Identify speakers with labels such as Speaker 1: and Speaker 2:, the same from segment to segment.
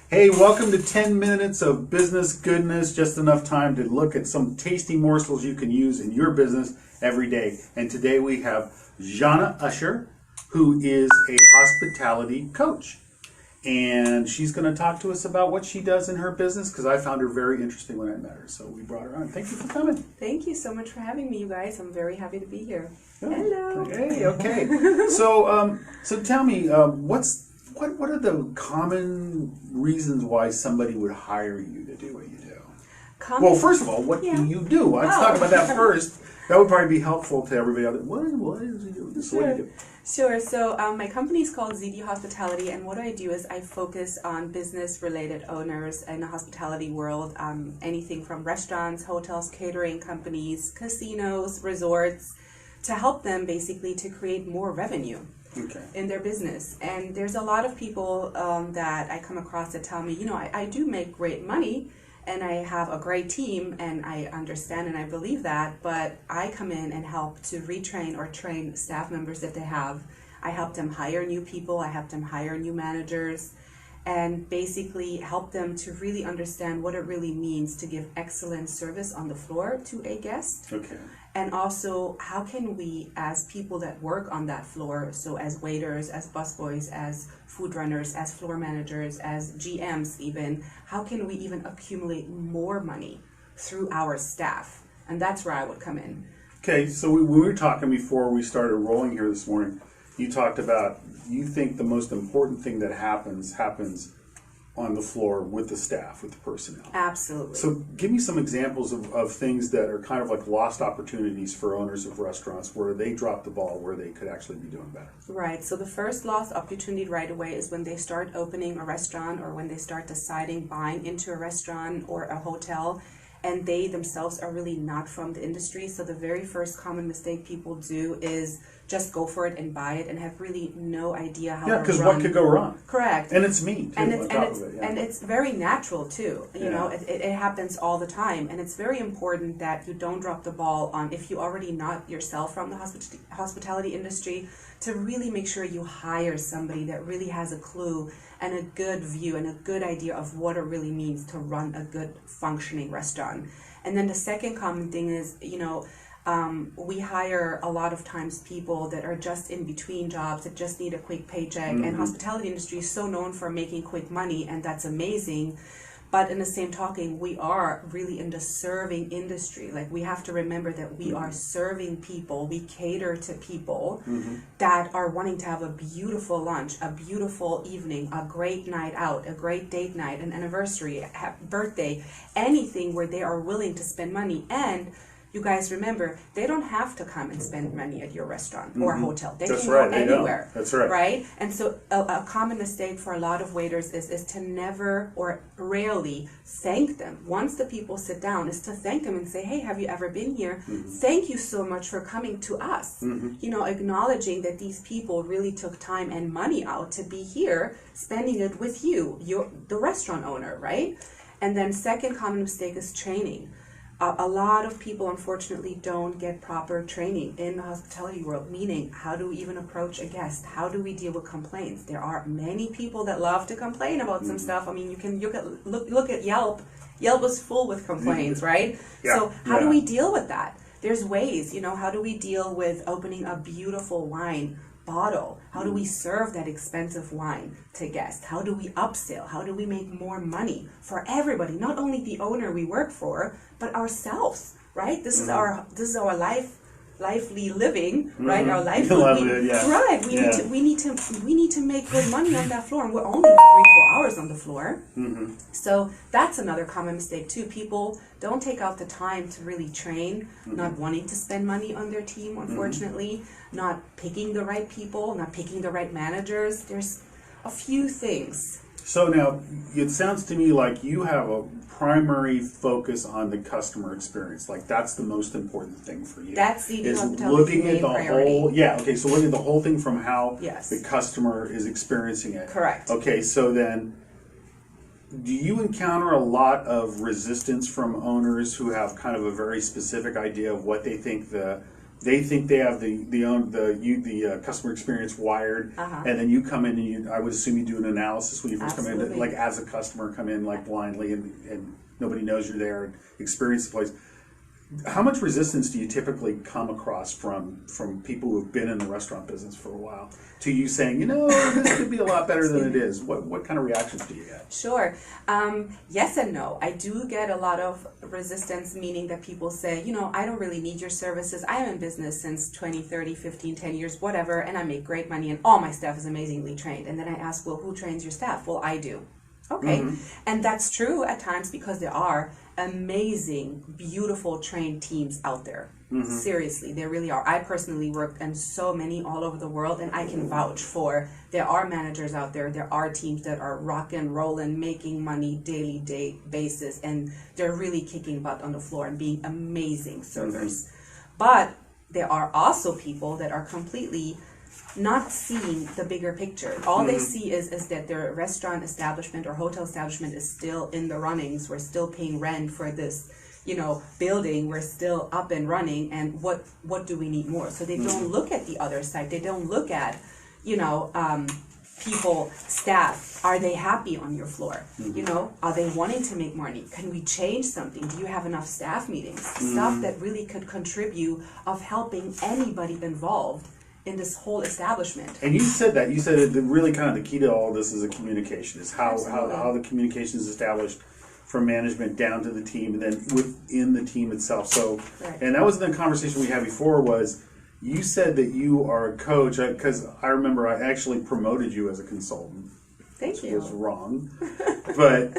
Speaker 1: Hey, welcome to 10 minutes of business goodness, just enough time to look at some tasty morsels you can use in your business every day. And today we have Zana Usher, who is a hospitality coach. And she's going to talk to us about what she does in her business, because I found her very interesting when I met her. So we brought her on. Thank you for coming.
Speaker 2: Thank you so much for having me, you guys. I'm very happy to be here.
Speaker 1: Oh,
Speaker 2: Hello.
Speaker 1: Hey, okay. So tell me, what are the common reasons why somebody would hire you to do what you do? Well, first of all, what do you do? Let's talk about that first. That would probably be helpful to everybody out there. What is he doing? So what do you do?
Speaker 2: Sure. So my company is called ZD Hospitality, and what I do is I focus on business-related owners in the hospitality world, anything from restaurants, hotels, catering companies, casinos, resorts, to help them basically to create more revenue.
Speaker 1: Okay.
Speaker 2: In their business. And there's a lot of people that I come across that tell me, I do make great money and I have a great team and I understand and I believe that, but I come in and help to retrain or train staff members that they have. I help them hire new people, I help them hire new managers, and basically help them to really understand what it really means to give excellent service on the floor to a guest.
Speaker 1: Okay.
Speaker 2: And also, how can we, as people that work on that floor, so as waiters, as busboys, as food runners, as floor managers, as GMs even, how can we even accumulate more money through our staff? And that's where I would come in.
Speaker 1: Okay, so we were talking before we started rolling here this morning. You talked about, you think the most important thing that happens on the floor with the staff, with the personnel.
Speaker 2: Absolutely.
Speaker 1: So give me some examples of things that are kind of like lost opportunities for owners of restaurants where they drop the ball, where they could actually be doing better.
Speaker 2: Right. So the first lost opportunity right away is when they start opening a restaurant or when they start deciding buying into a restaurant or a hotel, and they themselves are really not from the industry. So the very first common mistake people do is just go for it and buy it and have really no idea how to run.
Speaker 1: Yeah, because what could go wrong?
Speaker 2: Correct.
Speaker 1: And it's me, too,
Speaker 2: and
Speaker 1: and
Speaker 2: it's very natural, too. You know, it happens all the time. And it's very important that you don't drop the ball on, if you already not yourself from the hospitality industry, to really make sure you hire somebody that really has a clue and a good view and a good idea of what it really means to run a good functioning restaurant. And then the second common thing is, we hire a lot of times people that are just in between jobs, that just need a quick paycheck. Mm-hmm. And hospitality industry is so known for making quick money, and that's amazing. But in the same talking, we are really in the serving industry. Like, we have to remember that we are serving people. We cater to people that are wanting to have a beautiful lunch, a beautiful evening, a great night out, a great date night, an anniversary, a birthday, anything where they are willing to spend money. And you guys remember, they don't have to come and spend money at your restaurant or hotel. They can go anywhere.
Speaker 1: That's right.
Speaker 2: Right? And so a common mistake for a lot of waiters is to never or rarely thank them. Once the people sit down, is to thank them and say, hey, have you ever been here? Thank you so much for coming to us. Acknowledging that these people really took time and money out to be here, spending it with you, the restaurant owner, right? And then second common mistake is training. A lot of people, unfortunately, don't get proper training in the hospitality world, meaning how do we even approach a guest? How do we deal with complaints? There are many people that love to complain about some stuff. I mean, you can look at Yelp. Yelp is full with complaints, right?
Speaker 1: Yeah.
Speaker 2: So how do we deal with that? There's ways, how do we deal with opening a beautiful wine bottle? How do we serve that expensive wine to guests? How do we upsell? How do we make more money for everybody? Not only the owner we work for, but ourselves, right? This is our lively living, right? Our life. Right. We need to make good money on that floor, and we're only 3-4 hours on the floor. So that's another common mistake too. People don't take out the time to really train, not wanting to spend money on their team, unfortunately, not picking the right people, not picking the right managers. There's a few things.
Speaker 1: So now, it sounds to me like you have a primary focus on the customer experience. Like, that's the most important thing for you.
Speaker 2: That's the
Speaker 1: looking at the
Speaker 2: priority.
Speaker 1: whole. So looking at the whole thing from how
Speaker 2: Yes.
Speaker 1: the customer is experiencing it.
Speaker 2: Correct.
Speaker 1: Okay, so then, do you encounter a lot of resistance from owners who have kind of a very specific idea of what they think the they think they have the customer experience wired, and then you come in and I would assume you do an analysis when you first come in, like as a customer, come in like blindly and nobody knows you're there and experience the place. How much resistance do you typically come across from people who have been in the restaurant business for a while to you saying, this could be a lot better than it is? What kind of reactions do you get?
Speaker 2: Sure. Yes and no. I do get a lot of resistance, meaning that people say, I don't really need your services. I am in business since 20, 30, 15, 10 years, whatever, and I make great money and all my staff is amazingly trained. And then I ask, well, who trains your staff? Well, I do. Okay. And that's true at times because there are amazing, beautiful trained teams out there. Seriously, there really are. I personally worked in so many all over the world, and I can vouch for there are managers out there, there are teams that are rocking, rolling, making money daily basis, and they're really kicking butt on the floor and being amazing servers. But there are also people that are completely not seeing the bigger picture. All they see is that their restaurant establishment or hotel establishment is still in the runnings. We're still paying rent for this, building. We're still up and running. And what do we need more? So they don't look at the other side. They don't look at, people, staff. Are they happy on your floor? Are they wanting to make money? Can we change something? Do you have enough staff meetings? Stuff that really could contribute of helping anybody involved in this whole establishment.
Speaker 1: And you said that really kind of the key to all this is a communication, is how the communication is established from management down to the team and then within the team itself. So, and that was the conversation we had before was you said that you are a coach, because I remember I actually promoted you as a consultant.
Speaker 2: Thank you.
Speaker 1: Which was wrong. But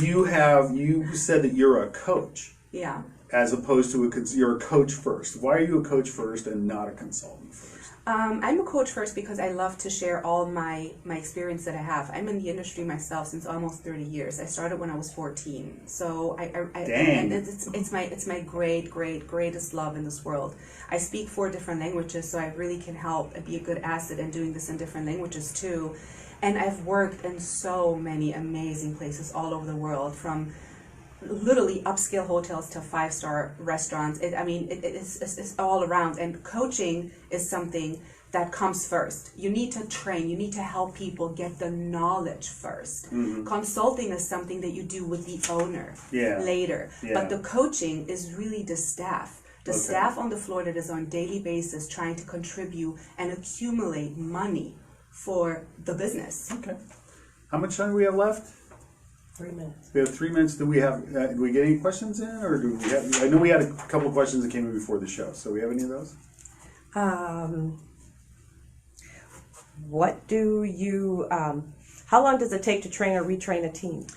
Speaker 1: you said that you're a coach.
Speaker 2: Yeah.
Speaker 1: As opposed to you're a coach first. Why are you a coach first and not a consultant first?
Speaker 2: I'm a coach first because I love to share all my experience that I have. I'm in the industry myself since almost 30 years. I started when I was 14. So and it's my greatest love in this world. I speak 4 different languages, so I really can help and be a good asset in doing this in different languages too. And I've worked in so many amazing places all over the world, from literally upscale hotels to 5-star restaurants. It's all around. And coaching is something that comes first. You need to train. You need to help people get the knowledge first. Consulting is something that you do with the owner later. But the coaching is really the staff. The staff on the floor that is on a daily basis trying to contribute and accumulate money for the business.
Speaker 1: Okay. How much time do we have left?
Speaker 3: 3 minutes.
Speaker 1: We have 3 minutes. Do we get any questions in, or do we have? I know we had a couple of questions that came in before the show. So we have any of those?
Speaker 3: What do you? How long does it take to train or retrain a team?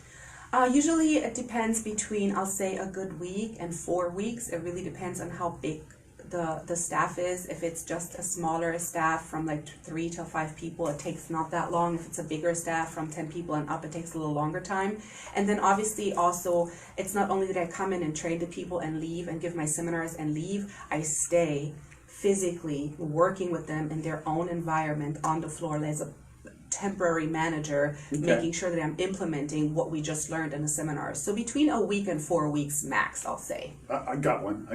Speaker 2: Usually it depends between, I'll say, a good week and 4 weeks. It really depends on how big the staff is. If it's just a smaller staff from like 3 to 5 people, it takes not that long. If it's a bigger staff from 10 people and up, it takes a little longer time. And then obviously also, it's not only that I come in and train the people and leave and give my seminars and leave, I stay physically working with them in their own environment on the floor as a temporary manager, making sure that I'm implementing what we just learned in the seminar. So between a week and 4 weeks max, I'll say.
Speaker 1: I got one.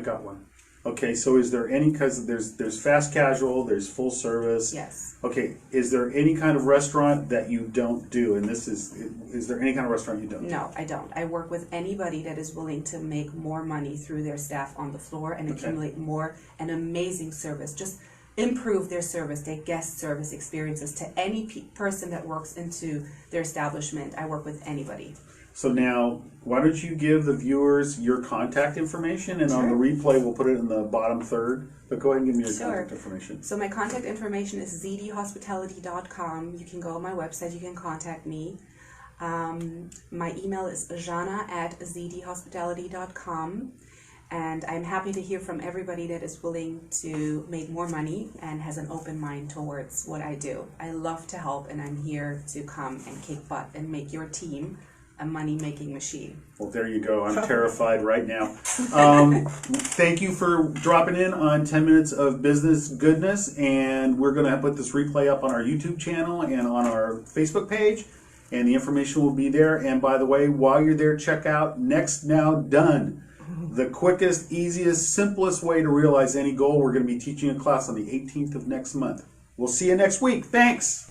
Speaker 1: Okay, so is there any, because there's fast casual, there's full service.
Speaker 2: Yes.
Speaker 1: Okay, is there any kind of restaurant that you don't do? And is there any kind of restaurant you don't do?
Speaker 2: No, I don't. I work with anybody that is willing to make more money through their staff on the floor and accumulate more and amazing service. Just improve their service, their guest service experiences to any person that works into their establishment. I work with anybody.
Speaker 1: So now, why don't you give the viewers your contact information, and on the replay we'll put it in the bottom third, but go ahead and give me your contact information.
Speaker 2: So my contact information is zdhospitality.com. You can go on my website, you can contact me. My email is jana@zdhospitality.com. And I'm happy to hear from everybody that is willing to make more money and has an open mind towards what I do. I love to help, and I'm here to come and kick butt and make your team a money-making machine.
Speaker 1: Well, there you go. I'm terrified right now. Thank you for dropping in on 10 Minutes of Business Goodness, and we're going to put this replay up on our YouTube channel and on our Facebook page, and the information will be there. And by the way, while you're there, check out Next Now Done. The quickest, easiest, simplest way to realize any goal. We're going to be teaching a class on the 18th of next month. We'll see you next week. Thanks.